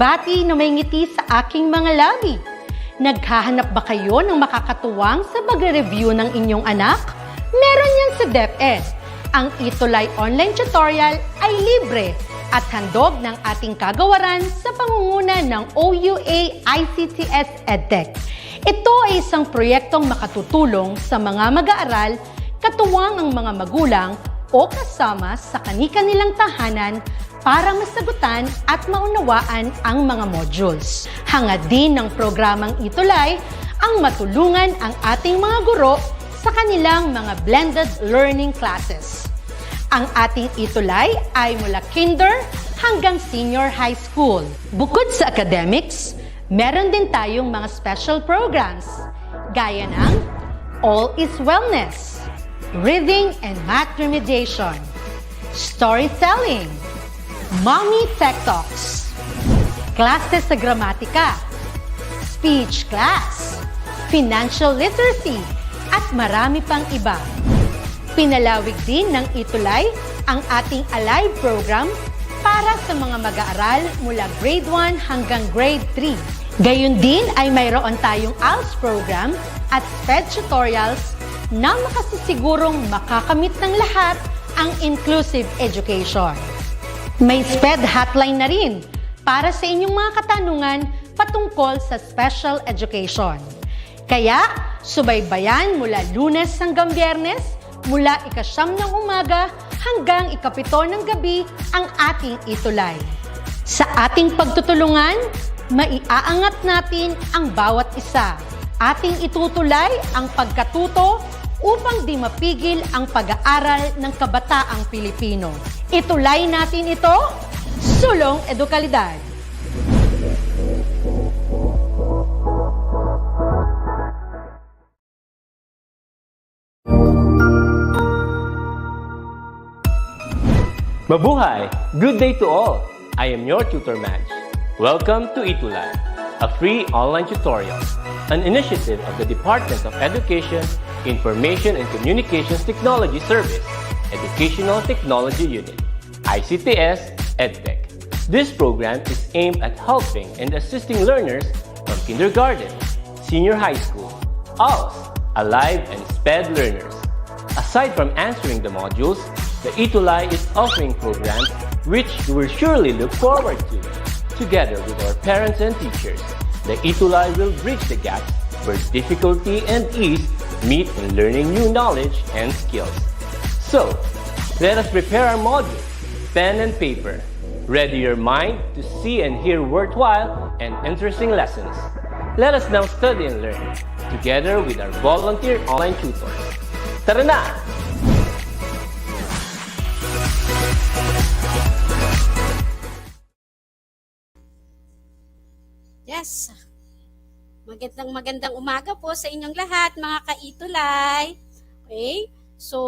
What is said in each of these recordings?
bumabati na may ngiti sa aking mga labi. Naghahanap ba kayo ng makakatuwang sa pagre-review ng inyong anak? Meron yan sa DepEd. Ang ETUlay online tutorial ay libre at handog ng ating kagawaran sa pangunguna ng OUA ICTS EdTech. Ito ay isang proyektong makatutulong sa mga mag-aaral, katuwang ang mga magulang o kasama sa kani-kanilang tahanan para masagutan at maunawaan ang mga modules. Hangad din ng programang ETUlay ang matulungan ang ating mga guro sa kanilang mga blended learning classes. Ang ating ETUlay ay mula kinder hanggang senior high school. Bukod sa academics, meron din tayong mga special programs gaya ng All is Wellness, Reading and Math Remediation, Storytelling, Mommy Tech Talks, Classes sa Gramatika, Speech Class, Financial Literacy, at marami pang iba. Pinalawig din ng ETUlay ang ating Alive program para sa mga mag-aaral mula grade 1 hanggang grade 3. Gayun din ay mayroon tayong ALS program at SPED tutorials na makasisigurong makakamit ng lahat ang inclusive education. May SPED hotline na rin para sa inyong mga katanungan patungkol sa special education. Kaya, subaybayan mula Lunes hanggang Biyernes, mula 9:00 ng umaga hanggang 7:00 ng gabi ang ating ETUlay. Sa ating pagtutulungan, maiaangat natin ang bawat isa. Ating itutulay ang pagkatuto upang di mapigil ang pag-aaral ng kabataang Pilipino. Itulay natin ito, sulong edukalidad. Mabuhay! Good day to all! I am your tutor Madge. Welcome to ETUlay, a free online tutorial, an initiative of the Department of Education, Information and Communications Technology Service, Educational Technology Unit, ICTS EdTech. This program is aimed at helping and assisting learners from kindergarten, senior high school, ALS, Alive, and SPED learners. Aside from answering the modules, the ETUlay is offering programs which you will surely look forward to. Together with our parents and teachers, the ETUlay will bridge the gaps where difficulty and ease meet in learning new knowledge and skills. So, let us prepare our modules, pen and paper. Ready your mind to see and hear worthwhile and interesting lessons. Let us now study and learn, together with our volunteer online tutors. Tara na! Yes. Magandang umaga po sa inyong lahat, mga ka-ETUlay. Okay? So,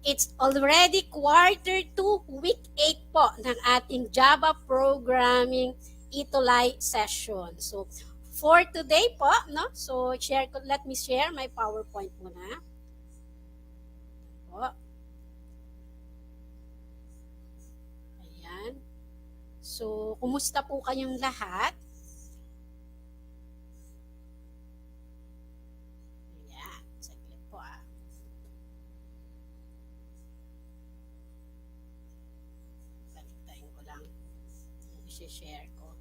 it's already quarter 2, week 8 po ng ating Java programming ETUlay session. So, for today po, no? So, let me share my PowerPoint muna. Po. Ayan. So, kumusta po kayong lahat? Share ko.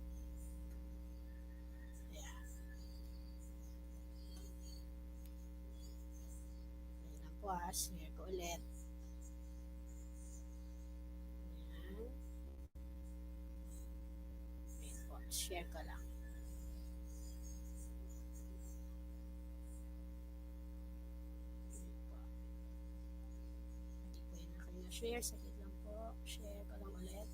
Ayan. Ayan po share ko ulit. Ayan. Ayan po, share ko lang. Ayan po. Hindi po yun aking na-share. Saglit lang po. Share ko lang ulit.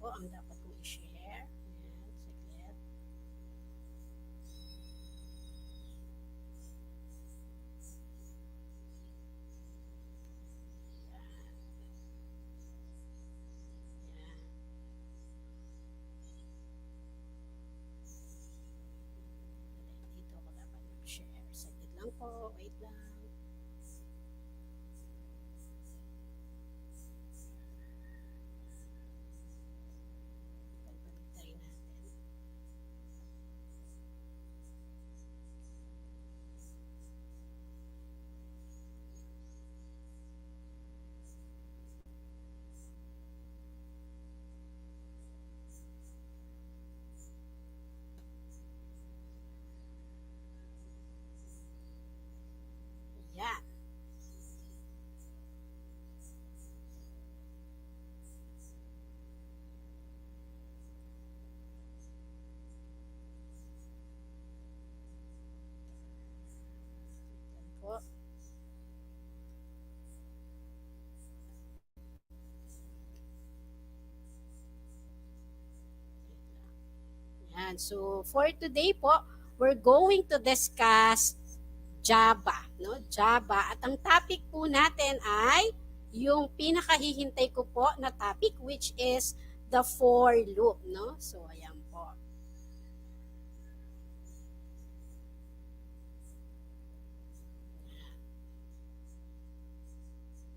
Po ang dapat kong i-share. Ayan, saglit. Ayan. Ayan. Dito ako dapat mag-share. Saglit lang po. Wait lang. Ayan. So, for today po, we're going to discuss Java, no? Java. At ang topic po natin ay yung pinakahihintay ko po na topic, which is the for loop, no? So, ayan po.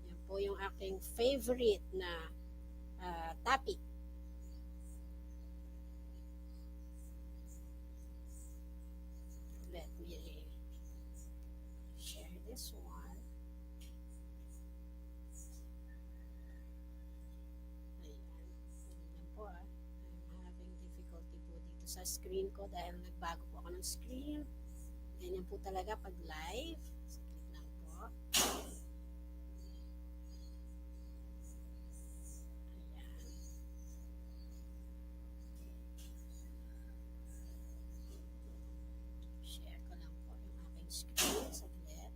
Yan po yung aking favorite na topic. Let me share this one. Ayan. Ayan po I'm having difficulty po dito sa screen ko dahil nagbago po ako ng screen. Ganyan po talaga pag live. Saglit lang po. Share ko lang po yung aking screen. Saglit.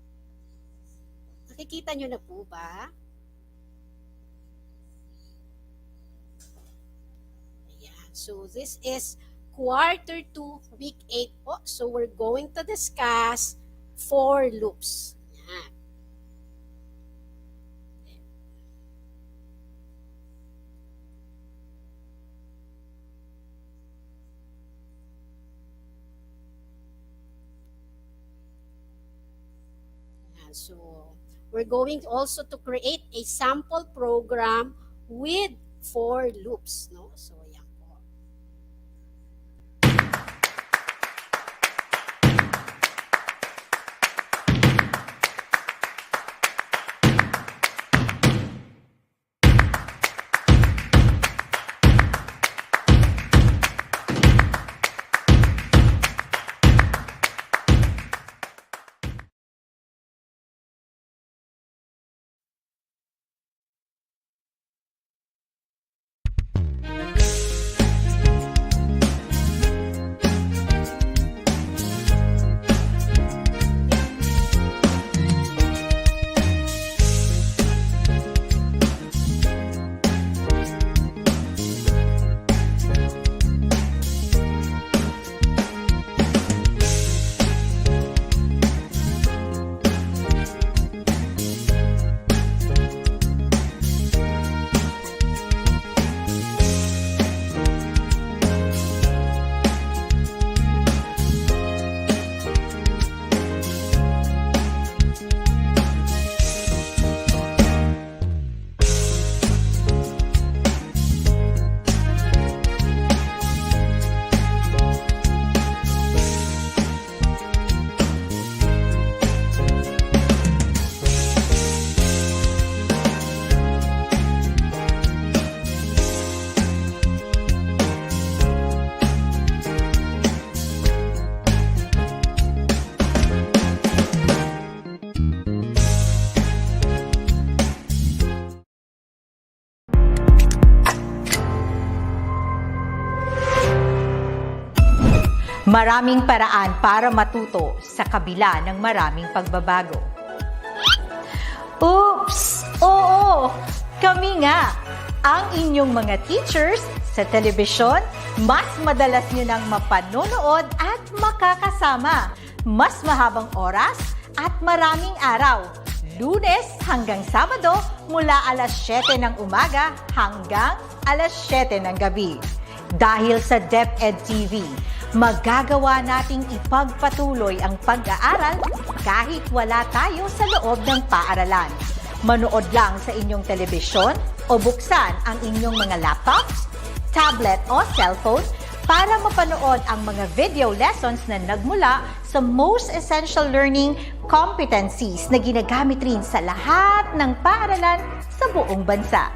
Nakikita nyo na po ba? Ayan. So, this is quarter 2, week 8 po. So, we're going to discuss for loops. Ayan. So, we're going also to create a sample program with for loops, no? So, ayan po. Maraming paraan para matuto sa kabila ng maraming pagbabago. Oops! Oo! Kami nga! Ang inyong mga teachers sa telebisyon, mas madalas nyo nang mapanonood at makakasama. Mas mahabang oras at maraming araw. Lunes hanggang Sabado mula alas 7 ng umaga hanggang alas 7 ng gabi. Dahil sa DepEd TV, magagawa nating ipagpatuloy ang pag-aaral kahit wala tayo sa loob ng paaralan. Manood lang sa inyong telebisyon o buksan ang inyong mga laptops, tablet o cellphone para mapanood ang mga video lessons na nagmula sa most essential learning competencies na ginagamit rin sa lahat ng paaralan sa buong bansa.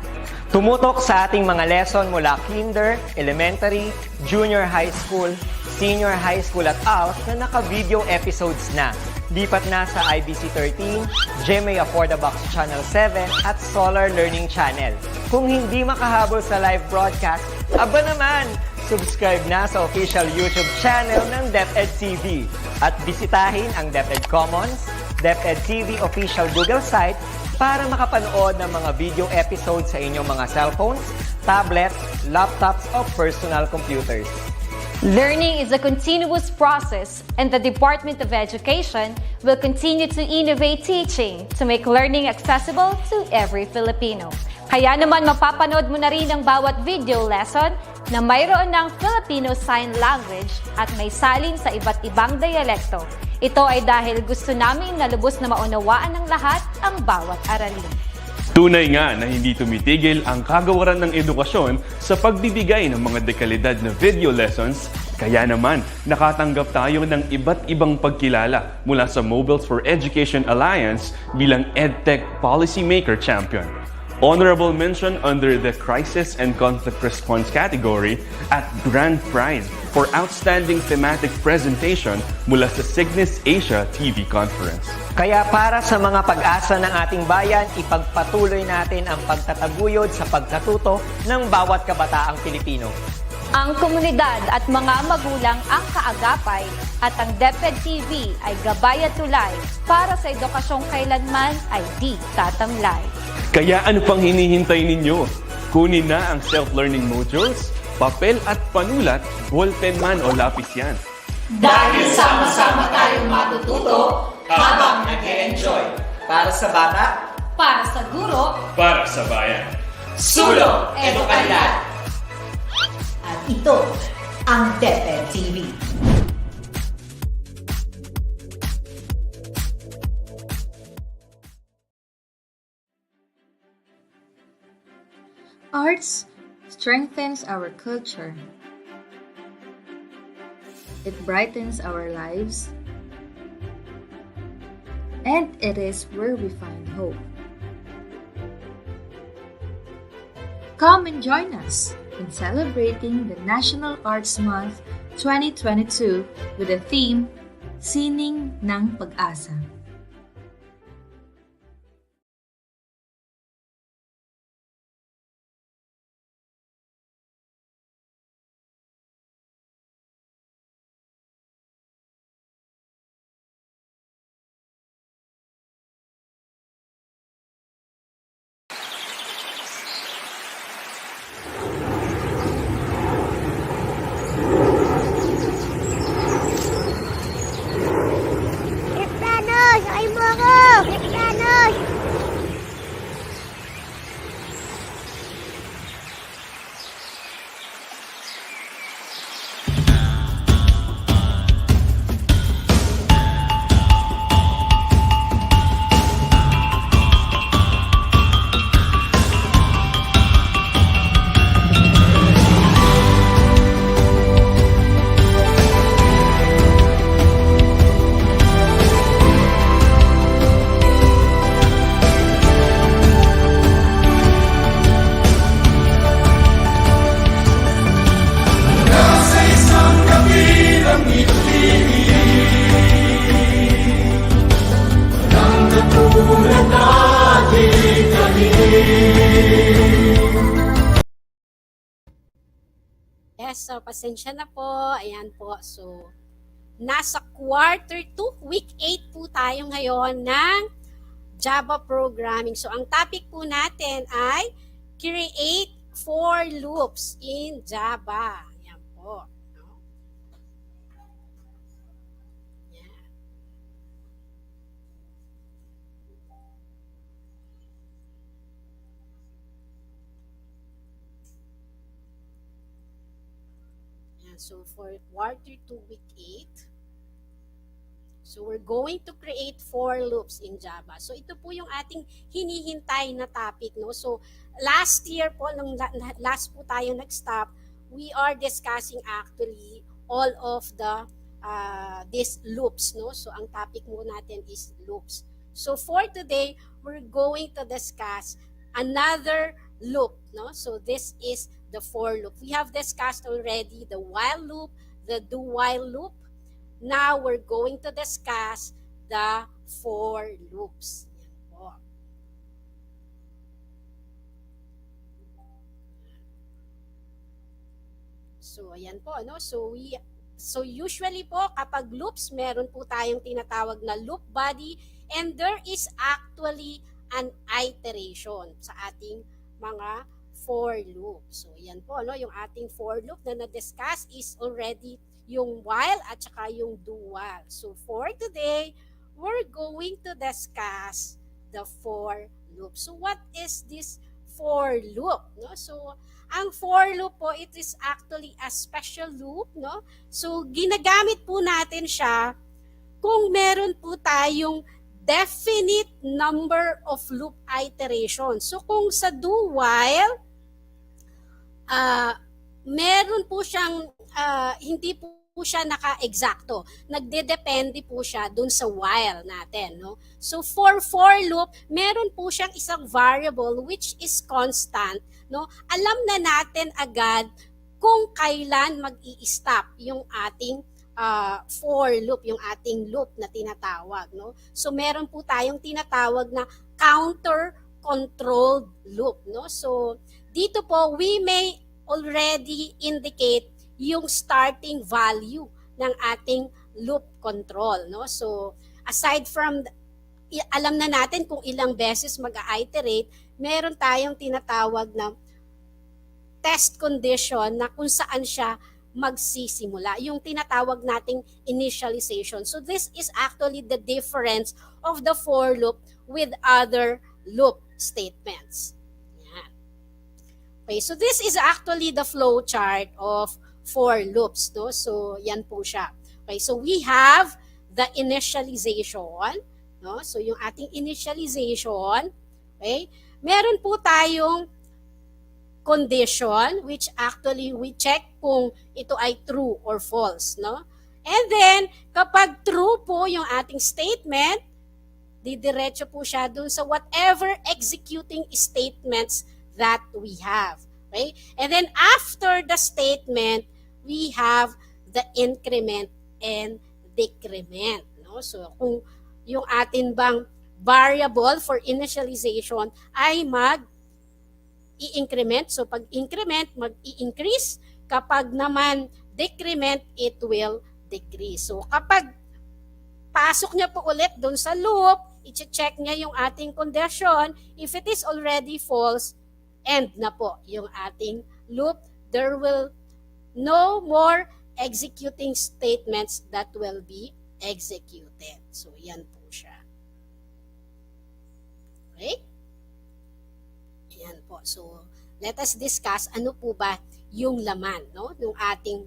Tumutok sa ating mga lesson mula kinder, elementary, junior high school, senior high school at ALS na naka-video episodes na. Lipat na sa IBC 13, GMA Affordabox Channel 7 at Solar Learning Channel. Kung hindi makahabol sa live broadcast, aba naman! Subscribe na sa official YouTube channel ng DepEd TV at bisitahin ang DepEd Commons, DepEd TV official Google site para makapanood ng mga video episodes sa inyong mga cellphones, tablets, laptops o personal computers. Learning is a continuous process, and the Department of Education will continue to innovate teaching to make learning accessible to every Filipino. Kaya naman mapapanood mo na rin ang bawat video lesson na mayroon ng Filipino Sign Language at may salin sa iba't ibang dialekto. Ito ay dahil gusto namin na lubos na maunawaan ng lahat ang bawat aralin. Tunay nga na hindi tumitigil ang kagawaran ng edukasyon sa pagbibigay ng mga dekalidad na video lessons, kaya naman nakatanggap tayo ng iba't ibang pagkilala mula sa Mobiles for Education Alliance bilang EdTech Policymaker Champion. Honorable mention under the Crisis and Conflict Response category at Grand Prize for Outstanding Thematic Presentation mula sa Cygnus Asia TV Conference. Kaya para sa mga pag-asa ng ating bayan, ipagpatuloy natin ang pagtataguyod sa pagkatuto ng bawat kabataang Pilipino. Ang komunidad at mga magulang ang kaagapay at ang DepEd TV ay gabay at tulay para sa edukasyong kailanman ay di tatamlay. Kaya ano pang hinihintay ninyo? Kunin na ang self-learning modules, papel at panulat, ballpen man o lapis yan. Dahil sama-sama tayong matututo habang nag-e-enjoy. Para sa bata, Para sa guro, Para sa bayan. sulong edukalidad. At ito ang DepEd TV. Arts strengthens our culture. It brightens our lives. And it is where we find hope. Come and join us in celebrating the National Arts Month 2022 with the theme, Sining ng Pag-asa. Yes, so pasensya na po. Ayan po. So, nasa quarter 2, week 8 po tayo ngayon ng Java programming. So, ang topic po natin ay create for loops in Java. Ayan po. No? Ayan. So for quarter 2, week 8, so we're going to create for loops in Java. So ito po yung ating hinihintay na topic, no? So last year po, nung last po tayo nag-stop, we are discussing actually all of the these loops, no? So ang topic mo natin is loops. So for today, we're going to discuss another loop, no? So this is the for loop. We have discussed already the while loop, the do while loop. Now we're going to discuss the for loops. Yan po. So ayan po, no? So usually po kapag loops, meron po tayong tinatawag na loop body, and there is actually an iteration sa ating mga for loop. So yan po, no, yung ating for loop na na-discuss is already yung while at saka yung do while. So for today, we're going to discuss the for loop. So what is this for loop? No? So ang for loop po, it is actually a special loop, no? So ginagamit po natin siya kung meron po tayong definite number of loop iterations. So kung sa do while, meron po siyang hindi po siya naka-eksakto. Nagdedepende po siya dun sa while natin, no? So for loop, meron po siyang isang variable which is constant, no? Alam na natin agad kung kailan mag-i-stop yung ating for loop, yung ating loop na tinatawag, no? So meron po tayong tinatawag na counter controlled loop, no? So dito po we may already indicate yung starting value ng ating loop control, no? So aside from alam na natin kung ilang beses mag-iterate, meron tayong tinatawag na test condition na kung saan siya magsisimula, yung tinatawag nating initialization. So this is actually the difference of the for loop with other loop statements. Yan. Okay, so this is actually the flow chart of for loops, no? So yan po siya. Okay, so we have the initialization, no? So yung ating initialization, okay? Meron po tayong condition which actually we check kung ito ay true or false, no? And then kapag true po yung ating statement, didiretso po siya dun sa whatever executing statements that we have, okay? And then after the statement, we have the increment and decrement, no? So kung yung atin bang variable for initialization ay i-increment. So pag increment, mag-i-increase. Kapag naman decrement, it will decrease. So kapag pasok niya po ulit doon sa loop, i-check niya yung ating condition. If it is already false, end na po yung ating loop. There will no more executing statements that will be executed. So yan po siya. Okay? Yan po. So, let us discuss ano po ba yung laman, no, ng ating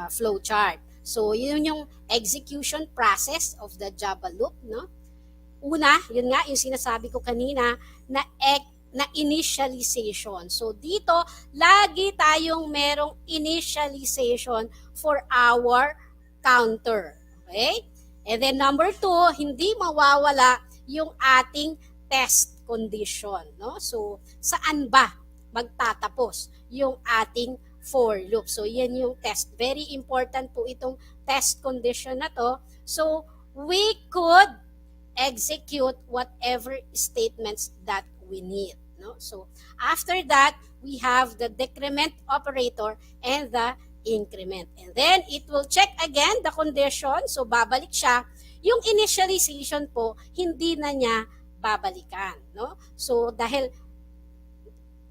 flow chart. So, yun yung execution process of the Java loop, no? Una, yun nga yung sinasabi ko kanina na initialization. So, dito lagi tayong merong initialization for our counter. Okay? And then number 2, hindi mawawala yung ating test condition, no? So, saan ba magtatapos yung ating for loop? So, yan yung test. Very important po itong test condition na to. So, we could execute whatever statements that we need, no? So, after that, we have the decrement operator and the increment. And then, it will check again the condition. So, babalik siya. Yung initialization po, hindi na niya babalikan, no? So dahil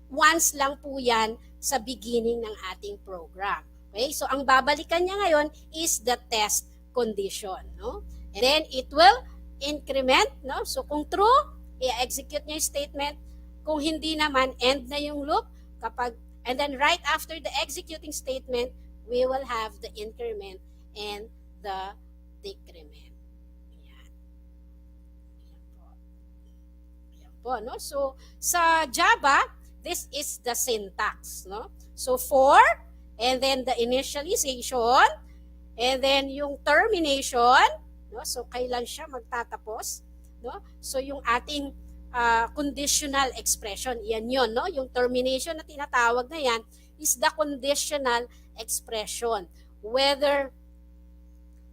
once lang po yan sa beginning ng ating program. Okay? So ang babalikan niya ngayon is the test condition, no? And then it will increment, no? So kung true, i-execute niya yung statement. Kung hindi naman, end na yung loop. And then right after the executing statement, we will have the increment and the decrement. No? So sa Java, this is the syntax, no? So for, and then the initialization, and then yung termination, no? So kailan siya magtatapos, no? So yung ating conditional expression, yan yun, no? Yung termination na tinatawag na yan is the conditional expression, whether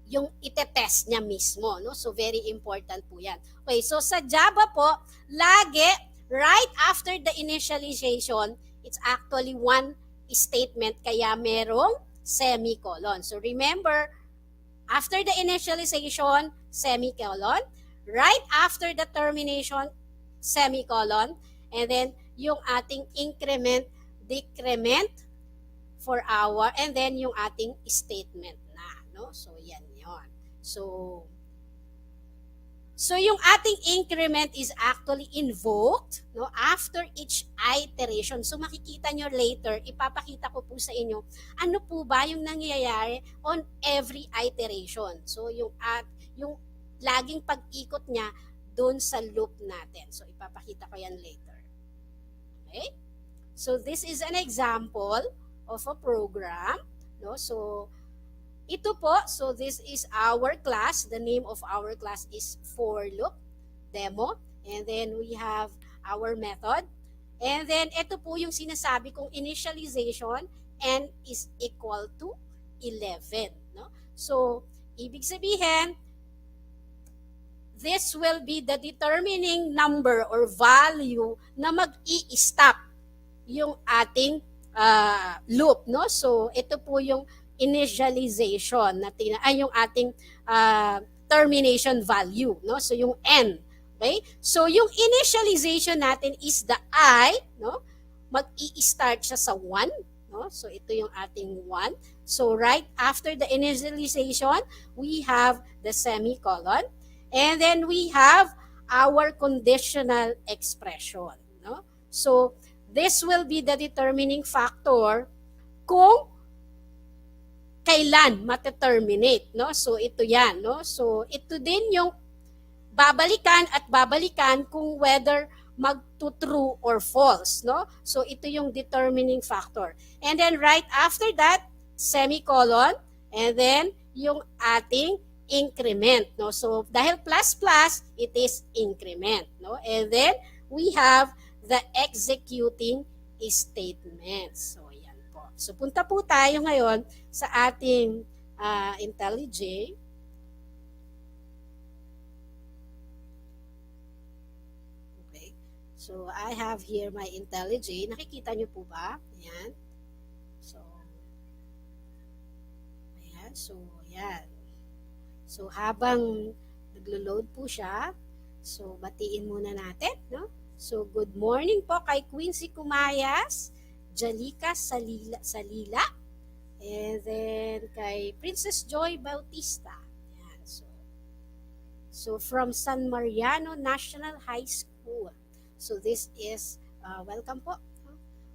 yung itetest niya mismo, no? So very important po yan. Okay, so sa Java po, lagi right after the initialization, it's actually one statement kaya merong semicolon. So remember, after the initialization, semicolon, right after the termination, semicolon, and then yung ating increment, decrement for our, and then yung ating statement na, no? So, yan yon. So yung ating increment is actually invoked, no, after each iteration. So makikita nyo later, ipapakita ko po sa inyo, ano po ba yung nangyayari on every iteration. So yung laging pag-ikot niya doon sa loop natin. So ipapakita ko yan later. Okay? So this is an example of a program, no? So ito po, so this is our class. The name of our class is for loop demo. And then we have our method. And then ito po yung sinasabi kong initialization, n is equal to 11. No? So, ibig sabihin, this will be the determining number or value na mag-i-stop yung ating loop. No? So, ito po yung initialization yung ating termination value, no? So yung n, okay? So yung initialization natin is the I, no? Mag-i-start siya sa 1, no? So ito yung ating 1. So right after the initialization, we have the semicolon, and then we have our conditional expression, no? So this will be the determining factor kung kailan mate-terminate, no? So ito 'yan, no? So ito din yung babalikan kung whether mag-true or false, no? So ito yung determining factor. And then right after that, semicolon, and then yung ating increment, no? So dahil plus plus, it is increment, no? And then we have the executing statement. So So, punta po tayo ngayon sa ating IntelliJ. Okay. So, I have here my IntelliJ. Nakikita nyo po ba? Ayan. So, ayan. So, ayan. So, habang naglo-load po siya, so, batiin muna natin, no? So, good morning po kay Quincy Kumayas, Jalika Salila, and then kay Princess Joy Bautista. Yan. So from San Mariano National High School. So this is, welcome po.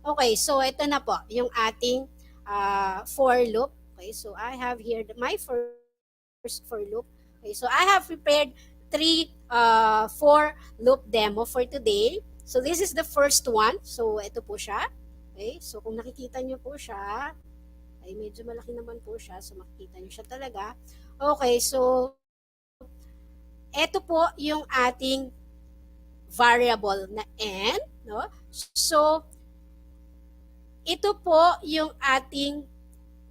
Okay, so ito na po, yung ating for loop. Okay, so I have here my first for loop. Okay, so I have prepared 3 for loop demo for today. So this is the first one. So ito po siya. Okay, so kung nakikita nyo po siya, ay medyo malaki naman po siya, so makikita nyo siya talaga. Okay, so ito po yung ating variable na n, no? So ito po yung ating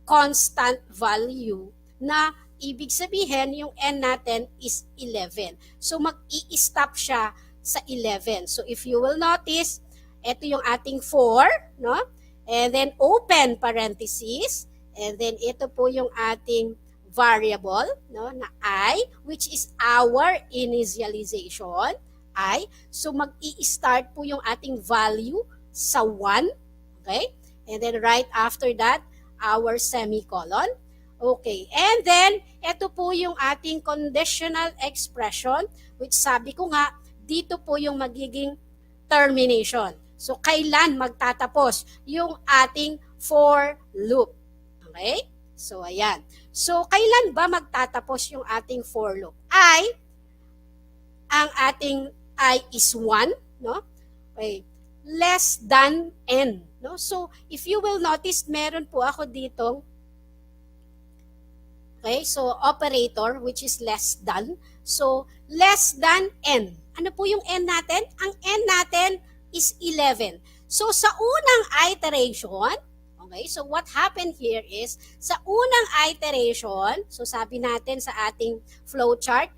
constant value na ibig sabihin yung n natin is 11. So mag-i-stop siya sa 11. So if you will notice, ito yung ating 4, no? And then open parenthesis, and then ito po yung ating variable, no, na I, which is our initialization, I. So mag-i-start po yung ating value sa 1, okay? And then right after that, our semicolon. Okay, and then ito po yung ating conditional expression, which sabi ko nga, dito po yung magiging termination. So, kailan magtatapos yung ating for loop? Okay? So, ayan. So, kailan ba magtatapos yung ating for loop? Ang ating I is 1, no? Okay. Less than n, no? So, if you will notice, meron po ako ditong, okay, so operator, which is less than. So, less than n. Ano po yung n natin? Ang n natin is 11. So, sa unang iteration, okay, so what happened here is, sa unang iteration, so sabi natin sa ating flowchart,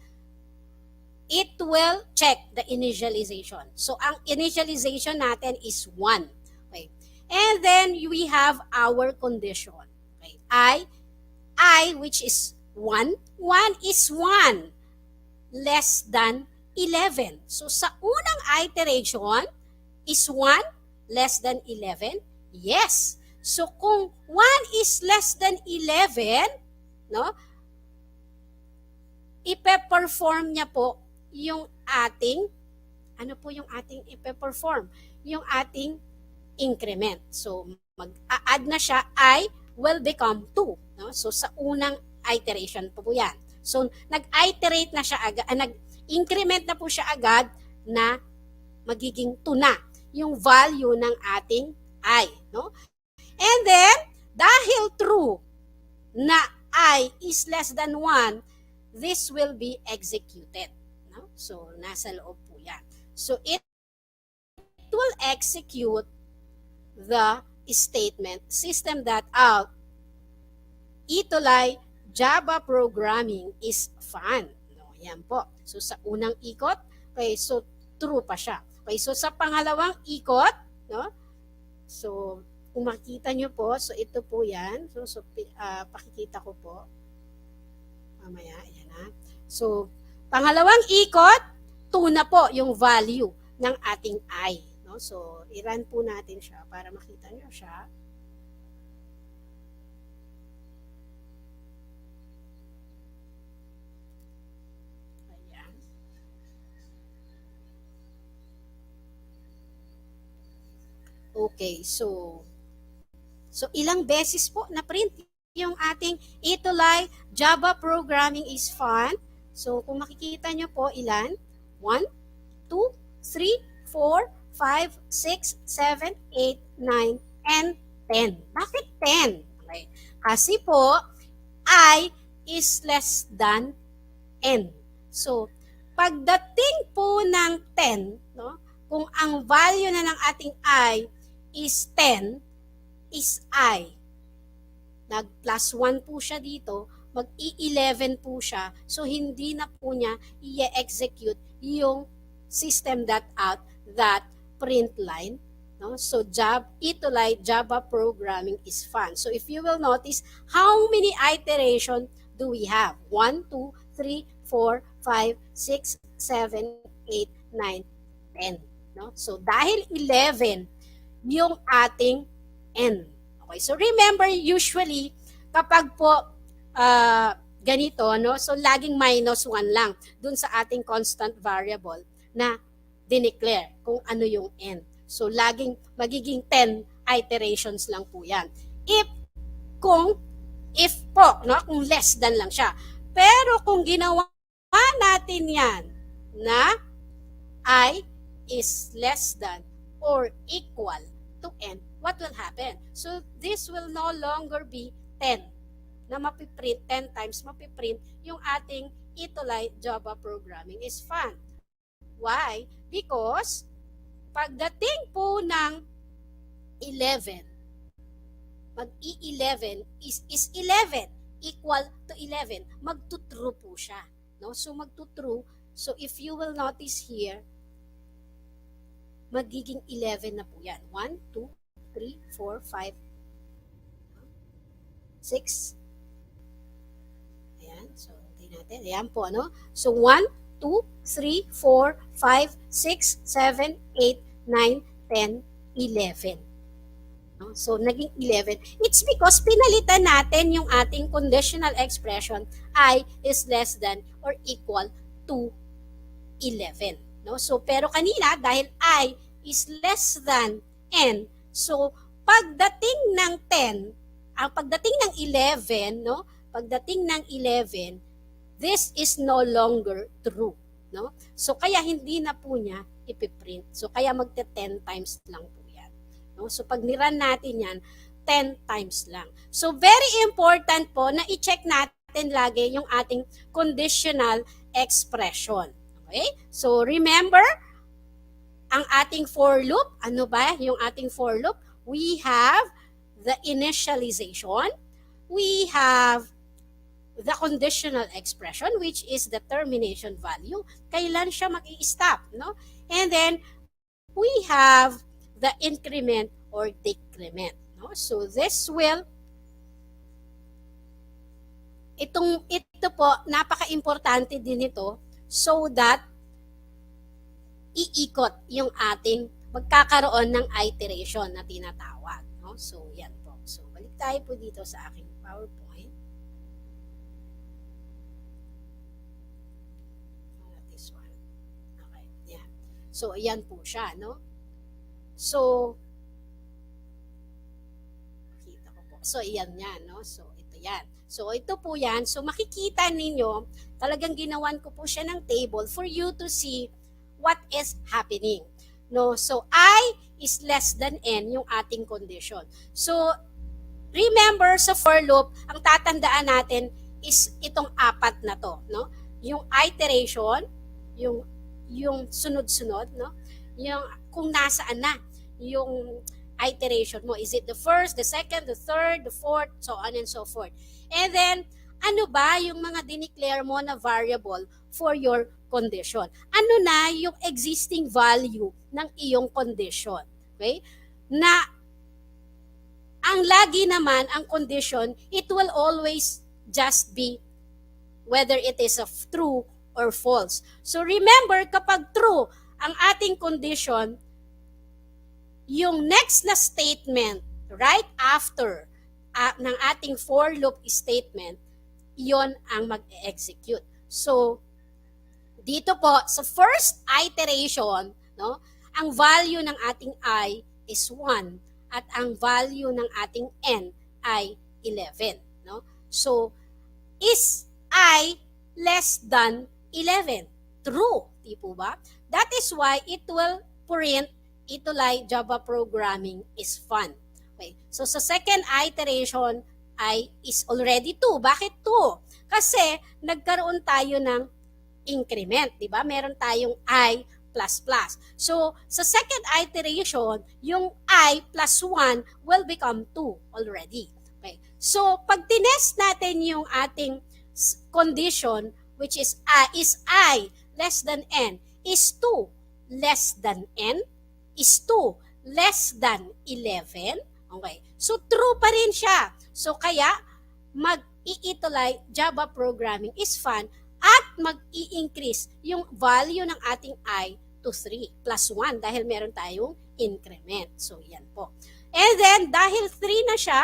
it will check the initialization. So, ang initialization natin is 1. Okay. And then, we have our condition. Okay. I, which is 1. 1 is 1 less than 11. So, sa unang iteration, is 1 less than 11, Yes. So kung 1 is less than 11, no? Ipe-perform niya po yung ating, ano po yung ating ipe-perform? Yung ating increment. So mag-a-add na siya, I will become 2. No? So sa unang iteration po yan. So nag-iterate na siya agad, nag-increment na po siya agad na magiging 2 na yung value ng ating I. No? And then, dahil true na I is less than 1, this will be executed. No? So, nasa loob po yan. So, it will execute the statement, system.out, ETUlay Java programming is fun. No, yan po. So, sa unang ikot, okay, so true pa siya. Okay, so sa pangalawang ikot, no? So, kung makikita nyo po, so ito po yan. So pakikita ko po. Mamaya, ayan na. So, pangalawang ikot, 2 na po yung value ng ating I. No? So, i-run po natin siya para makita nyo siya. Ayan. Okay, so ilang beses po na print yung ating ETUlay Java programming is fun. So, kung makikita nyo po, ilan? 1, 2, 3, 4, 5, 6, 7, 8, 9, and 10. Bakit 10? Okay. Kasi po, I is less than N. So, pagdating po ng 10, no, kung ang value na ng ating I is 10, is I. Nag-plus 1 po siya dito, mag-i-11 po siya, so hindi na po niya i-execute yung system.out that print line. No? So, ETUlay Java programming is fun. So, if you will notice, how many iteration do we have? 1, 2, 3, 4, 5, 6, 7, 8, 9, 10. No? So, dahil 11 yung ating N. Okay, so remember, usually, kapag po ganito, no, so laging minus 1 lang dun sa ating constant variable na dineclare kung ano yung N. So, laging magiging 10 iterations lang po yan. If po, no, kung less than lang siya. Pero kung ginawa natin yan na I is less than or equal to N, what will happen? So, this will no longer be 10 na mapiprint, 10 times mapiprint yung ating ETUlay Java programming is fun. Why? Because pagdating po ng 11, mag-i-11 is 11 equal to 11, magtutrue po siya. No? So, magtutrue. So, if you will notice here, magiging 11 na po yan. 1, 2, 3, 4, 5, 6. Ayan. So, tingnan natin. Ayan po, ano? So, 1, 2, 3, 4, 5, 6, 7, 8, 9, 10, 11. No? So, naging 11. It's because pinalitan natin yung ating conditional expression I is less than or equal to 11. No? So, pero kanina, dahil I is less than N, so, pagdating ng 10, ang pagdating ng 11, no? Pagdating ng 11, this is no longer true. No? So, kaya hindi na po niya ipiprint. So, kaya magte-10 times lang po yan. No? So, pag niran natin yan, 10 times lang. So, very important po na i-check natin lagi yung ating conditional expression. Okay? So, remember, ang ating for loop, ano ba yung ating for loop? We have the initialization, we have the conditional expression, which is the termination value. Kailan siya mag-i-stop, no? And then, we have the increment or decrement. No? So, this will, ito po, napaka-importante din ito so that iikot yung ating magkakaroon ng iteration na tinatawag. No? no? So, yan po. So, balik tayo po dito sa aking PowerPoint. This one. Okay, yan. So, ayan po siya, no? So, kita ko po. So, ayan yan, no? So, ito yan. So, ito po yan. So, makikita ninyo, talagang ginawan ko po siya ng table for you to see what is happening. No? So, I is less than N yung ating condition. So, remember sa for loop, ang tatandaan natin is itong apat na to, no? Yung iteration, yung sunod-sunod, no? Yung kung nasaan na yung iteration mo. Is it the first, the second, the third, the fourth, so on and so forth. And then, ano ba yung mga dineclare mo na variable for your condition? Ano na yung existing value ng iyong condition? Okay? Na ang lagi naman, ang condition, it will always just be whether it is of true or false. So remember, kapag true ang ating condition, yung next na statement right after ng ating for loop statement, yon ang mag-execute. So, dito po, sa first iteration, no, ang value ng ating I is 1 at ang value ng ating N ay 11. No? So, is I less than 11? True, di po ba? That is why it will print ETUlay Java programming is fun. Okay. So sa second iteration ay is already 2. Bakit 2? Kasi nagkaroon tayo ng increment, di ba? Meron tayong I plus plus. So sa second iteration, yung I plus 1 will become 2 already. Okay. So pag tinest natin yung ating condition, which is I less than N, is 2 less than N, is 2 less than 11. Okay. So, true pa rin siya. So, kaya, mag-ETUlay Java programming is fun at mag-i-increase yung value ng ating I to 3 plus 1 dahil meron tayong increment. So, yan po. And then, dahil 3 na siya,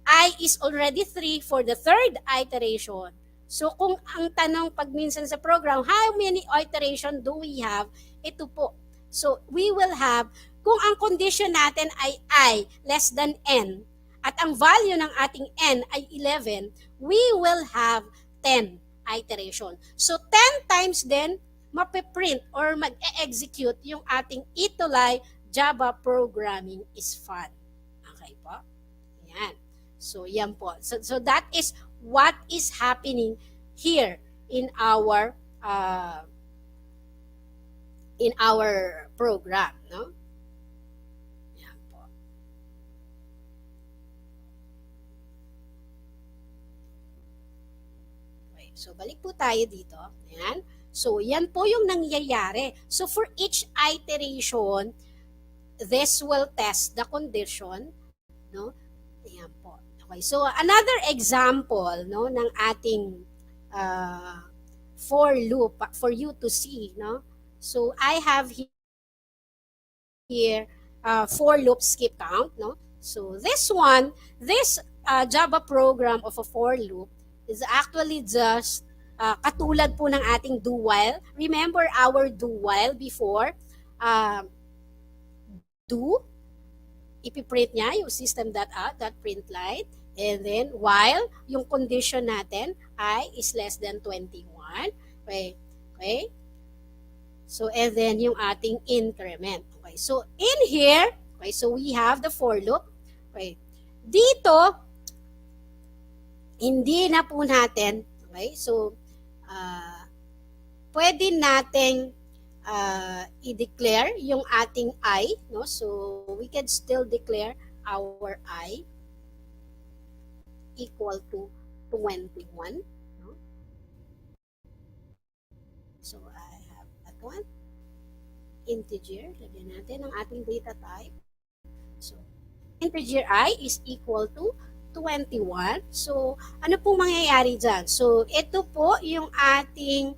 I is already 3 for the third iteration. So, kung ang tanong pag minsan sa program, how many iteration do we have? Ito po. So, we will have, kung ang condition natin ay I less than N, at ang value ng ating N ay 11, we will have 10 iteration. So, 10 times then, mapiprint or mag-execute yung ating ETUlay Java programming is fun. Okay po? Yan. So, yan po. So that is what is happening here in our program, no? Yan po. Okay, so balik po tayo dito. Ayan. So yan po yung nangyayari. So for each iteration, this will test the condition, no? Ayan po. Okay, so another example, no, ng ating for loop for you to see, no? So I have here for loop skip count, no? So this Java program of a for loop is actually just katulad po ng ating do while. Remember our do while before? Do, ipiprint niya yung system.out.print line, and then while yung condition natin I is less than 21. Okay. Okay. So, and then yung ating increment. Okay. So, in here, okay, so we have the for loop. Okay. Dito, hindi na po natin, okay, so, pwede nating i-declare yung ating I, no? So, we can still declare our I equal to 21. No? So, I have that one. Integer. Lagyan natin ang ating data type. So, integer I is equal to 21. So, ano pong mangyayari dyan? So, ito po yung ating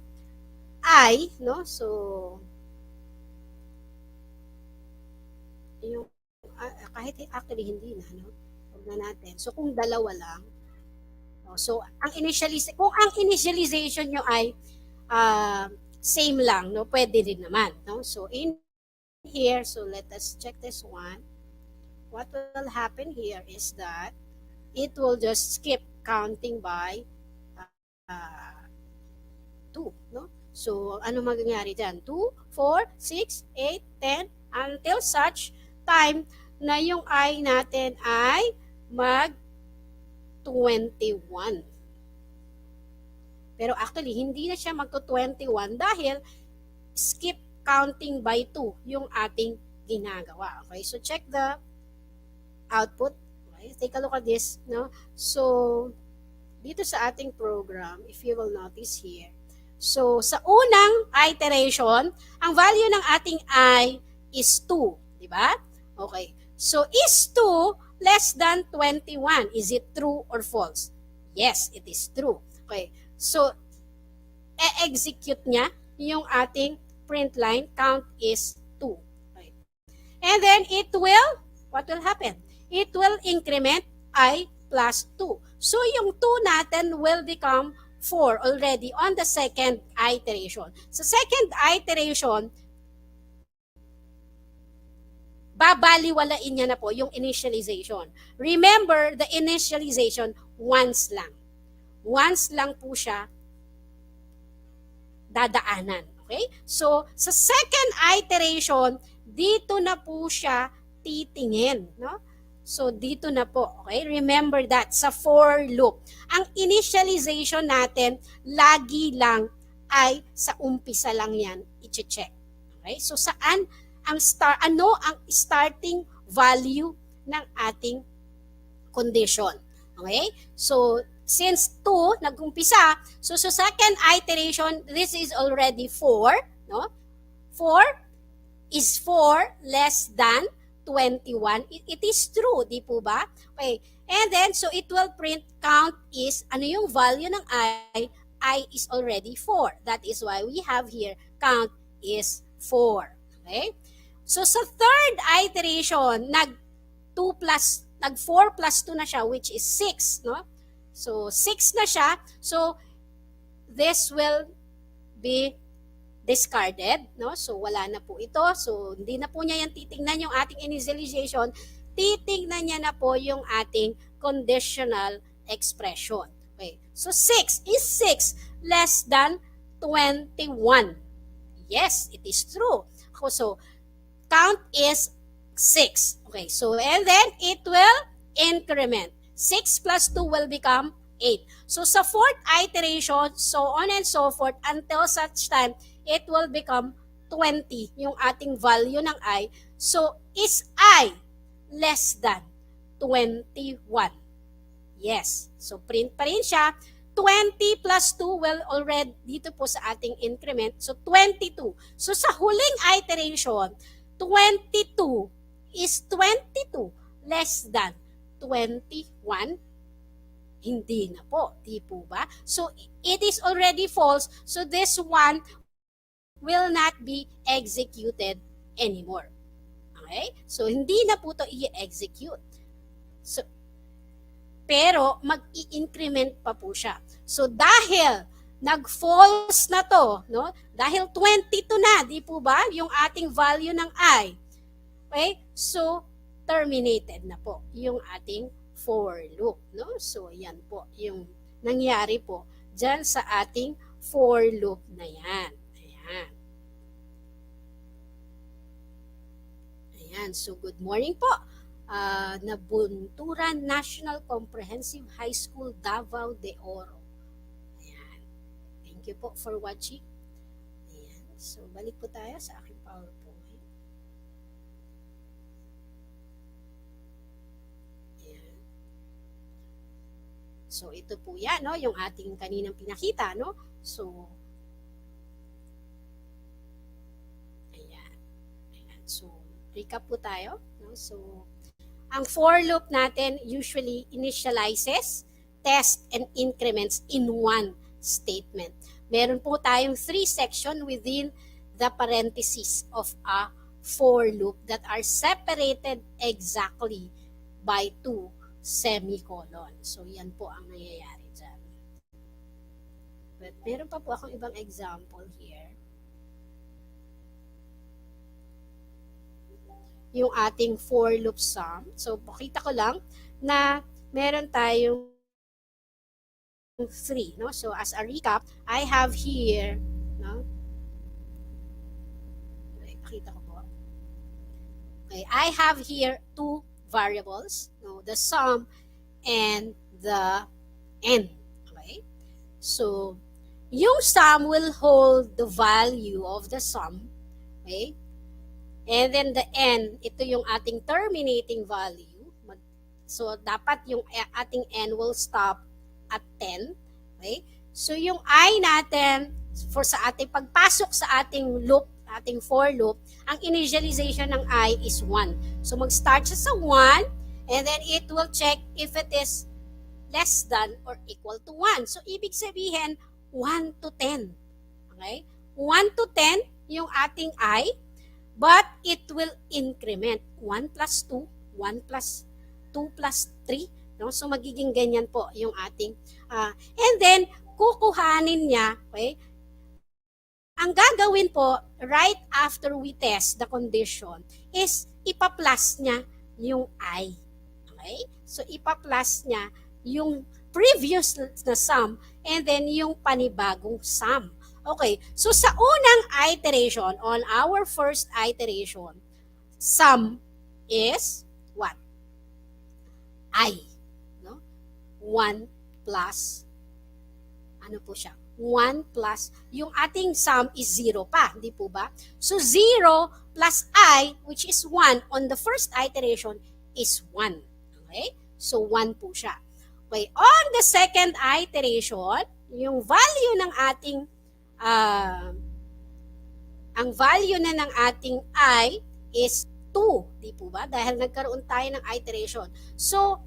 I, no? So, yung Kahit actually hindi na, no? Huwag na natin. So, kung dalawa lang, no? So, kung ang initialization nyo ay same lang, no? Pwede rin naman, no? So, in here, so let us check this one. What will happen here is that it will just skip counting by 2, no? So, ano mangyayari dyan? 2, 4, 6, 8, 10, until such time na yung I natin ay mag 21. Pero actually, hindi na siya magto-21 dahil skip counting by 2 yung ating ginagawa. Okay, so check the output. Okay, take a look at this. No? So, dito sa ating program, if you will notice here, so sa unang iteration, ang value ng ating I is 2. Diba? Okay, so is 2 less than 21? Is it true or false? Yes, it is true. Okay, so e-execute niya yung ating print line, count is 2. Okay. And then what will happen? It will increment I plus 2. So yung 2 natin will become 4 already on the second iteration. Sa second iteration, babaliwalain niya na po yung initialization. Remember, the initialization once lang. Once lang po siya dadaanan. Okay? So, sa second iteration, dito na po siya titingin. No? So, dito na po. Okay? Remember that, sa for loop. Ang initialization natin, lagi lang ay sa umpisa lang yan i-check. Okay? So, saan ang starting value ng ating condition? Okay? So, since 2 nag-umpisa, so sa second iteration, this is already 4, no? 4 is 4 less than 21. It is true, di po ba? Okay. And then, so it will print count is, ano yung value ng I? I is already 4. That is why we have here, count is 4. Okay? So sa third iteration, nag-4 plus 2 na siya, which is 6, no? So, 6 na siya. So, this will be discarded. No? So, wala na po ito. So, hindi na po niya yan titingnan yung ating initialization. Titingnan niya na po yung ating conditional expression. Okay. So, 6 is 6 less than 21. Yes, it is true. So, count is 6. Okay. So, and then it will increment. 6 plus 2 will become 8. So, sa fourth iteration, so on and so forth, until such time, it will become 20, yung ating value ng I. So, is I less than 21? Yes. So, print pa rin siya. 20 plus 2 will already, dito po sa ating increment, so 22. So, sa huling iteration, 22 is 22 less than 21? Hindi na po. Di po ba? So, it is already false. So, this one will not be executed anymore. Okay? So, hindi na po ito i-execute. So, pero, mag-i-increment pa po siya. So, dahil nag-false na to, no? Dahil 22 na, di po ba? Yung ating value ng I. Okay? So, terminated na po yung ating for loop, no? So, yan po yung nangyari po dyan sa ating for loop na yan. Ayan. Ayan. So, good morning po. Nabunturan National Comprehensive High School, Davao de Oro. Ayan. Thank you po for watching. Ayan. So, balik po tayo sa aking PowerPoint. So, ito po yan, no? Yung ating kaninang pinakita, no? So, ayan. Ayan. So, recap po tayo, no? So, ang for loop natin usually initializes, tests, and increments in one statement. Meron po tayong 3 section within the parentheses of a for loop that are separated exactly by 2 semicolon. So, yan po ang nangyayari dyan. But meron pa po akong ibang example here. Yung ating for loop sum. So, pakita ko lang na meron tayong 3. No? So, as a recap, I have here, no? Okay, pakita ko po. Okay, I have here 2 variables, no? The sum and the n. Okay? So, yung sum will hold the value of the sum. Okay? And then the n, ito yung ating terminating value. So, dapat yung ating n will stop at 10. Okay? So, yung I natin, sa ating pagpasok sa ating loop, ating for loop, ang initialization ng I is 1. So, mag-start siya sa 1, and then it will check if it is less than or equal to 1. So, ibig sabihin, 1 to 10. Okay? 1 to 10, yung ating I, but it will increment. 1 plus 2, 1 plus 2 plus 3. No? So, magiging ganyan po yung ating, and then, kukuhanin niya, okay? Ang gagawin po, right after we test the condition, is ipa-plus niya yung I. Okay? So, ipa-plus niya yung previous na sum and then yung panibagong sum. Okay, so sa unang iteration, on our first iteration, sum is what? I. No? 1 plus, ano po siya? 1 plus, yung ating sum is 0 pa, di po ba? So 0 plus I, which is 1 on the first iteration, is 1. Okay? So 1 po siya. Okay, on the second iteration, yung value ng ating ang value na ng ating I is 2, di po ba? Dahil nagkaroon tayo ng iteration. So,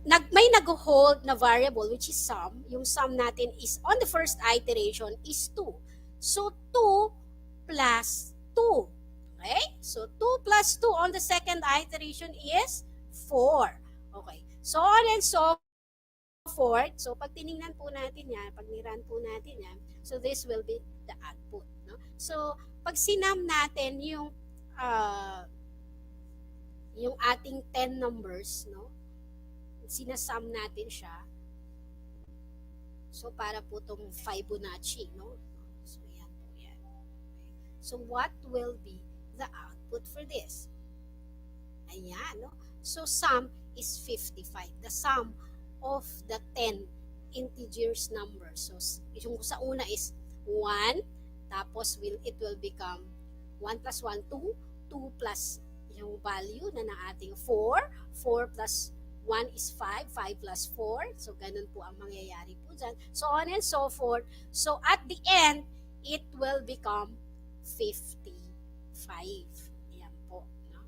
may nag-hold na variable which is sum. Yung sum natin is on the first iteration is 2. So, 2 plus 2. Okay? So, 2 plus 2 on the second iteration is 4. Okay. So on and so forth. So, pag tiningnan po natin yan, pag niran po natin yan, so this will be the output. No? So, pag sinam natin yung ating 10 numbers, no? Sinasum natin siya. So, para po itong Fibonacci, no? So, yan po yan. Okay. So, what will be the output for this? Ayan, no? So, sum is 55. The sum of the 10 integers numbers. So, yung sa una is 1, tapos it will become 1 plus 1, 2, 2 plus yung value na ng ating 4, 4 plus 1 is 5, 5 plus 4. So, ganun po ang mangyayari po dyan. So on and so forth. So, at the end, it will become 55. Yan po. No?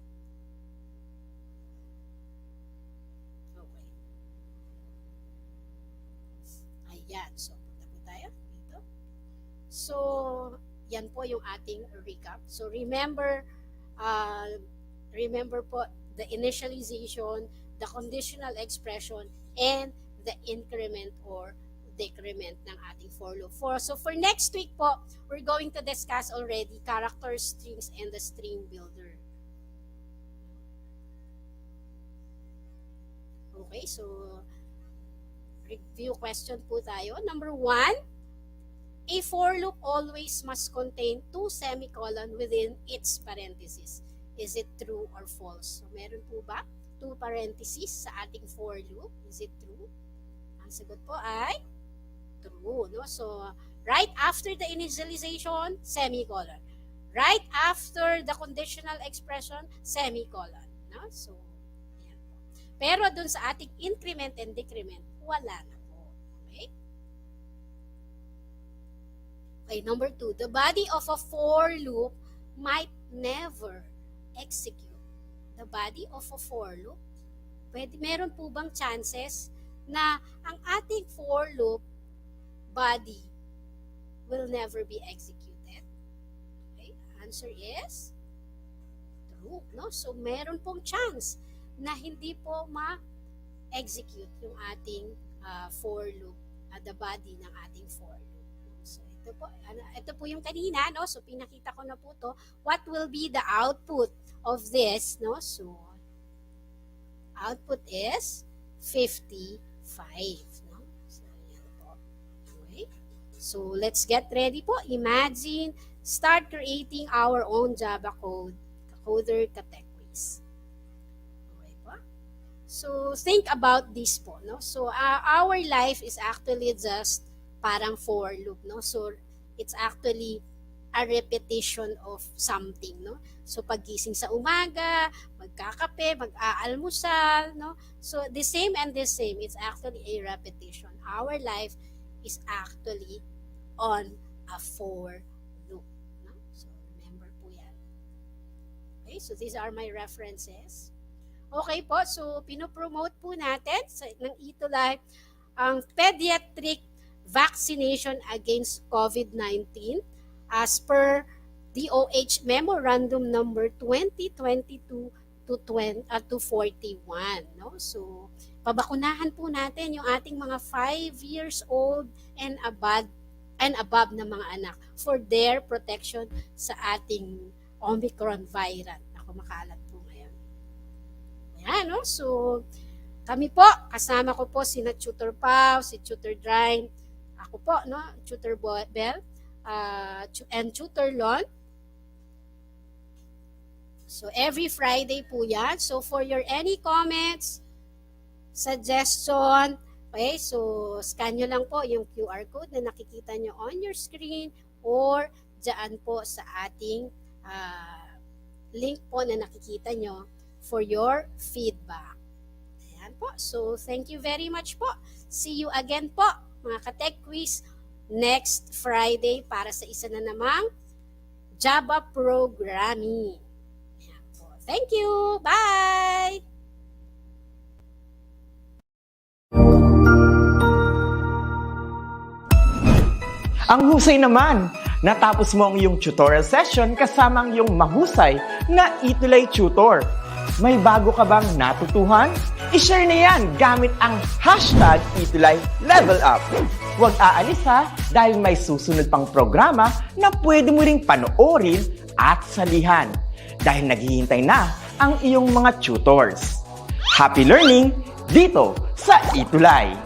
Okay. Ayan. So, punta po tayo dito. So, yan po yung ating recap. So, remember po the initialization, the conditional expression, and the increment or decrement ng ating for loop. So for next week po, we're going to discuss already character strings and the string builder. Okay, so review question po tayo. Number 1, a for loop always must contain 2 semicolon within its parentheses. Is it true or false? So meron po ba 2 parentheses sa ating for loop? Is it true? Ang sagot po ay true. No? So, right after the initialization, semicolon. Right after the conditional expression, semicolon. No? So, yan po. Pero dun sa ating increment and decrement, wala na po. Okay? Okay, number 2. The body of a for loop might never execute. The body of a for loop, meron po bang chances na ang ating for loop body will never be executed? Okay, answer is loop, no? So meron pong chance na hindi po ma-execute yung ating for loop, the body ng ating for loop. So ito po yung kanina, no? So pinakita ko na po to. What will be the output of this, no? So output is 55, no? So yan po. Okay. So let's get ready po. Imagine, start creating our own Java code, coder ka-tech quiz. Okay po. So think about this po, no? So our life is actually just parang for loop, no? So it's actually a repetition of something, no? So paggising sa umaga, magkakape, mag-aalmusal, no? So the same and the same, it's actually a repetition. Our life is actually on a for loop, no? So remember po yan. Okay, so these are my references. Okay po, so pinopromote po natin ng ETUlay ang pediatric vaccination against COVID-19 as per DOH Memorandum Number 2022 to 41, no? So pabakunahan po natin yung ating mga 5 years old and above na mga anak for their protection sa ating Omicron variant na kumakalat po ngayon. Ayan, no? So kami po, kasama ko po si Tutor Pau, si Tutor Drine, ako po, no, Tutor Bell, and Tutor Lon. So every Friday po yan. So for your any comments, suggestion, okay, so scan nyo lang po yung QR code na nakikita nyo on your screen or dyan po sa ating link po na nakikita nyo for your feedback. Ayan po. So thank you very much po. See you again po, mga ka-tech quiz, next Friday para sa isa na namang Java programming. Ayan po. Thank you. Bye! Ang husay naman! Natapos mo ang iyong tutorial session kasama ang iyong mahusay na ETUlay tutor. May bago ka bang natutuhan? I-share na yan gamit ang hashtag ETUlay Level Up. Huwag aalis ha, dahil may susunod pang programa na pwede mo ring panoorin at salihan. Dahil naghihintay na ang iyong mga tutors. Happy learning dito sa ETUlay!